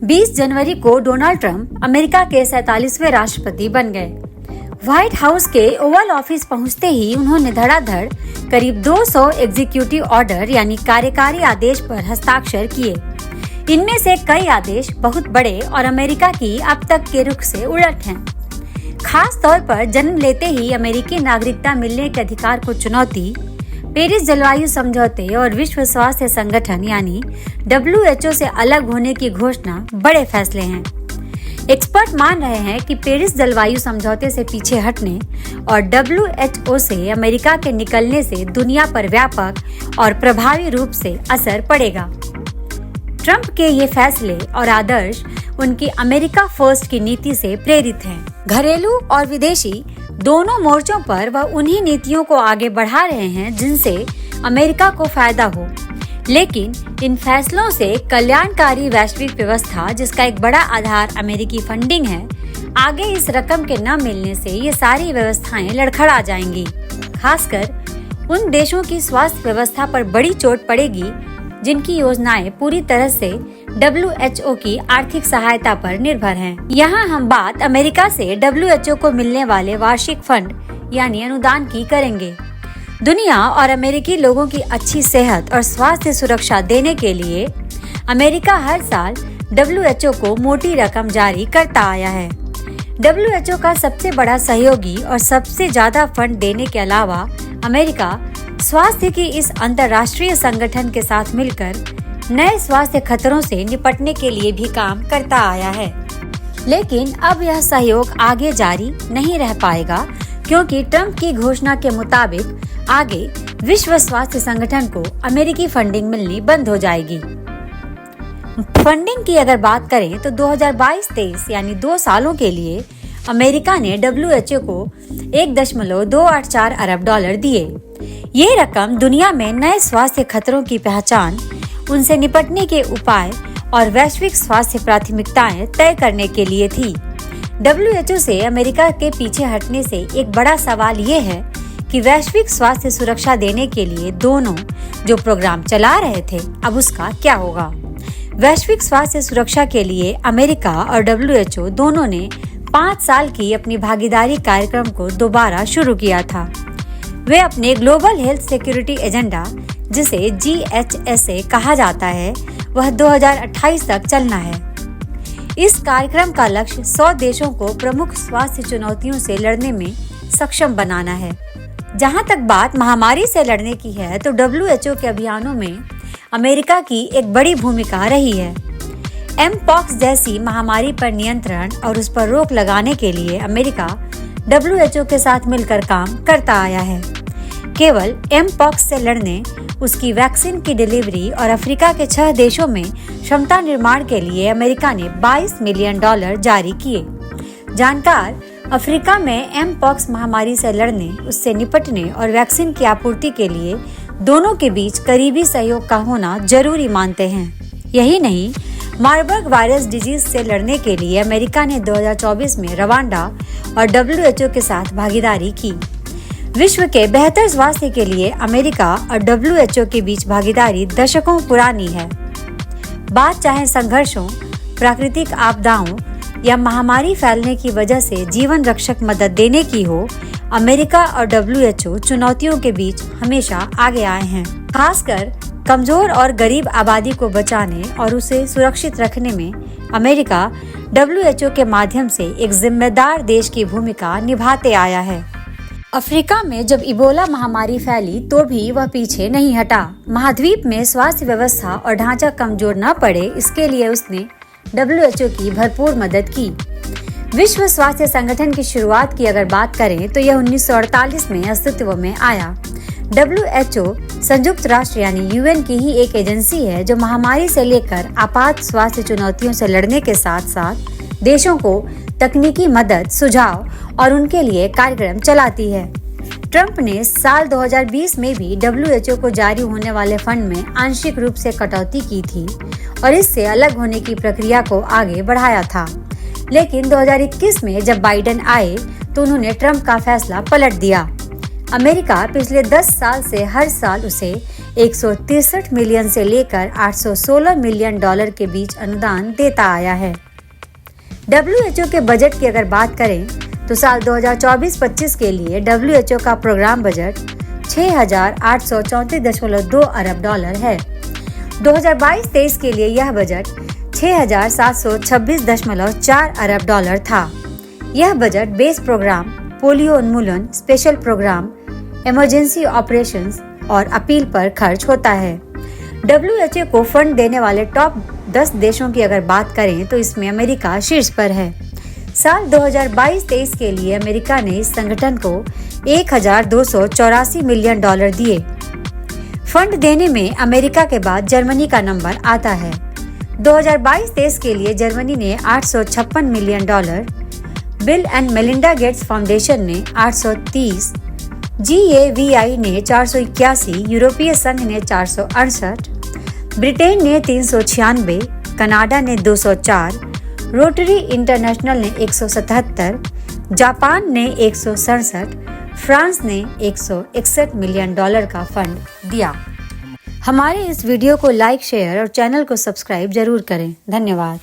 20 जनवरी को Donald Trump America के 47वें राष्ट्रपति बन गए। व्हाइट हाउस के ओवल ऑफिस पहुंचते ही उन्होंने धड़ाधड़ करीब 200 एग्जीक्यूटिव ऑर्डर यानी कार्यकारी आदेश पर हस्ताक्षर किए। इनमें से कई आदेश बहुत बड़े और अमेरिका की अब तक के रुख से उलट हैं। खास तौर पर जन्म लेते ही अमेरिकी नागरिकता मिलने के अधिकार को चुनौती, पेरिस जलवायु समझौते और विश्व स्वास्थ्य संगठन यानी WHO से अलग होने की घोषणा बड़े फैसले हैं। एक्सपर्ट मान रहे हैं कि पेरिस जलवायु समझौते से पीछे हटने और WHO से अमेरिका के निकलने से दुनिया पर व्यापक और प्रभावी रूप से असर पड़ेगा। ट्रंप के ये फैसले और आदर्श उनकी अमेरिका फर्स्ट की नीति से प्रेरित हैं। घरेलू और विदेशी दोनों मोर्चों पर वह उन्हीं नीतियों को आगे बढ़ा रहे हैं जिनसे अमेरिका को फायदा हो। लेकिन इन फैसलों से कल्याणकारी वैश्विक व्यवस्था, जिसका एक बड़ा आधार अमेरिकी फंडिंग है, आगे इस रकम के न मिलने से ये सारी व्यवस्थाएं लड़खड़ा जाएंगी। खासकर उन देशों की स्वास्थ्य व्यवस्था पर बड़ी चोट पड़ेगी जिनकी योजनाएं पूरी तरह से WHO की आर्थिक सहायता पर निर्भर हैं। यहाँ हम बात अमेरिका से WHO को मिलने वाले वार्षिक फंड यानी अनुदान की करेंगे। दुनिया और अमेरिकी लोगों की अच्छी सेहत और स्वास्थ्य सुरक्षा देने के लिए अमेरिका हर साल WHO को मोटी रकम जारी करता आया है। WHO का सबसे बड़ा सहयोगी और सबसे ज्यादा फंड देने के अलावा अमेरिका स्वास्थ्य की इस अंतर्राष्ट्रीय संगठन के साथ मिलकर नए स्वास्थ्य खतरों से निपटने के लिए भी काम करता आया है। लेकिन अब यह सहयोग आगे जारी नहीं रह पाएगा क्योंकि ट्रंप की घोषणा के मुताबिक आगे विश्व स्वास्थ्य संगठन को अमेरिकी फंडिंग मिलनी बंद हो जाएगी। फंडिंग की अगर बात करें तो 2022-23 यानी 2 सालों के लिए अमेरिका ने WHO को $1.284 अरब दिए। ये रकम दुनिया में नए स्वास्थ्य खतरों की पहचान, उनसे निपटने के उपाय और वैश्विक स्वास्थ्य प्राथमिकताएं तय करने के लिए थी। WHO से अमेरिका के पीछे हटने से एक बड़ा सवाल ये है कि वैश्विक स्वास्थ्य सुरक्षा देने के लिए दोनों जो प्रोग्राम चला रहे थे, अब उसका क्या होगा। वैश्विक स्वास्थ्य सुरक्षा के लिए अमेरिका और WHO दोनों ने 5 साल की अपनी भागीदारी कार्यक्रम को दोबारा शुरू किया था। वे अपने ग्लोबल हेल्थ सिक्योरिटी एजेंडा, जिसे GHSA कहा जाता है, वह 2028 तक चलना है। इस कार्यक्रम का लक्ष्य 100 देशों को प्रमुख स्वास्थ्य चुनौतियों से लड़ने में सक्षम बनाना है। जहां तक बात महामारी से लड़ने की है तो WHO के अभियानों में अमेरिका की एक बड़ी भूमिका रही है। mpox जैसी महामारी पर नियंत्रण और उस पर रोक लगाने के लिए अमेरिका WHO के साथ मिलकर काम करता आया है। केवल mpox से लड़ने, उसकी वैक्सीन की डिलीवरी और अफ्रीका के 6 देशों में क्षमता निर्माण के लिए अमेरिका ने $22 मिलियन जारी किए। जानकार अफ्रीका में mpox महामारी से लड़ने, उससे निपटने और वैक्सीन की आपूर्ति के लिए दोनों के बीच करीबी सहयोग का होना जरूरी मानते हैं। यही नहीं, मार्बर्ग वायरस डिजीज से लड़ने के लिए अमेरिका ने 2024 में रवांडा और WHO के साथ भागीदारी की। विश्व के बेहतर स्वास्थ्य के लिए अमेरिका और WHO के बीच भागीदारी दशकों पुरानी है। बात चाहे संघर्षों, प्राकृतिक आपदाओं या महामारी फैलने की वजह से जीवन रक्षक मदद देने की हो, अमेरिका और WHO चुनौतियों के बीच हमेशा आगे आए हैं। खासकर कमजोर और गरीब आबादी को बचाने और उसे सुरक्षित रखने में अमेरिका WHO के माध्यम से एक जिम्मेदार देश की भूमिका निभाते आया है। अफ्रीका में जब इबोला महामारी फैली तो भी वह पीछे नहीं हटा। महाद्वीप में स्वास्थ्य व्यवस्था और ढांचा कमजोर न पड़े, इसके लिए उसने WHO की भरपूर मदद की। विश्व स्वास्थ्य संगठन की शुरुआत की अगर बात करें तो यह 1948 में अस्तित्व में आया। WHO संयुक्त राष्ट्र यानी UN की ही एक एजेंसी है जो महामारी से लेकर आपात स्वास्थ्य चुनौतियों से लड़ने के साथ साथ देशों को तकनीकी मदद, सुझाव और उनके लिए कार्यक्रम चलाती है। ट्रंप ने साल 2020 में भी WHO को जारी होने वाले फंड में आंशिक रूप से कटौती की थी और इससे अलग होने की प्रक्रिया को आगे बढ़ाया था। लेकिन 2021 में जब बाइडेन आए तो उन्होंने ट्रंप का फैसला पलट दिया। अमेरिका पिछले 10 साल से हर साल उसे 163 मिलियन से लेकर 816 मिलियन डॉलर के बीच अनुदान देता आया है। WHO के बजट की अगर बात करें तो साल 2024-25 के लिए WHO का प्रोग्राम बजट 6,834.2 अरब डॉलर है। 2022-23 के लिए यह बजट 6,726.4 अरब डॉलर था। यह बजट बेस प्रोग्राम, पोलियो उन्मूलन, स्पेशल प्रोग्राम, इमरजेंसी ऑपरेशंस और अपील पर खर्च होता है। WHO को फंड देने वाले टॉप 10 देशों की अगर बात करें तो इसमें अमेरिका शीर्ष पर है। साल 2022-23 के लिए अमेरिका ने इस संगठन को 1,284 मिलियन डॉलर दिए। फंड देने में अमेरिका के बाद जर्मनी का नंबर आता है। 2022-23 के लिए जर्मनी ने 856 million dollar, bill and Melinda Gates foundation ने 830, GAVI ने 481, यूरोपीय संघ ने 468, ब्रिटेन ने 396, कनाडा ने 204, रोटरी इंटरनेशनल ने 177, जापान ने 167, फ्रांस ने 161 मिलियन डॉलर का फंड दिया। हमारे इस वीडियो को लाइक, शेयर और चैनल को सब्सक्राइब जरूर करें। धन्यवाद।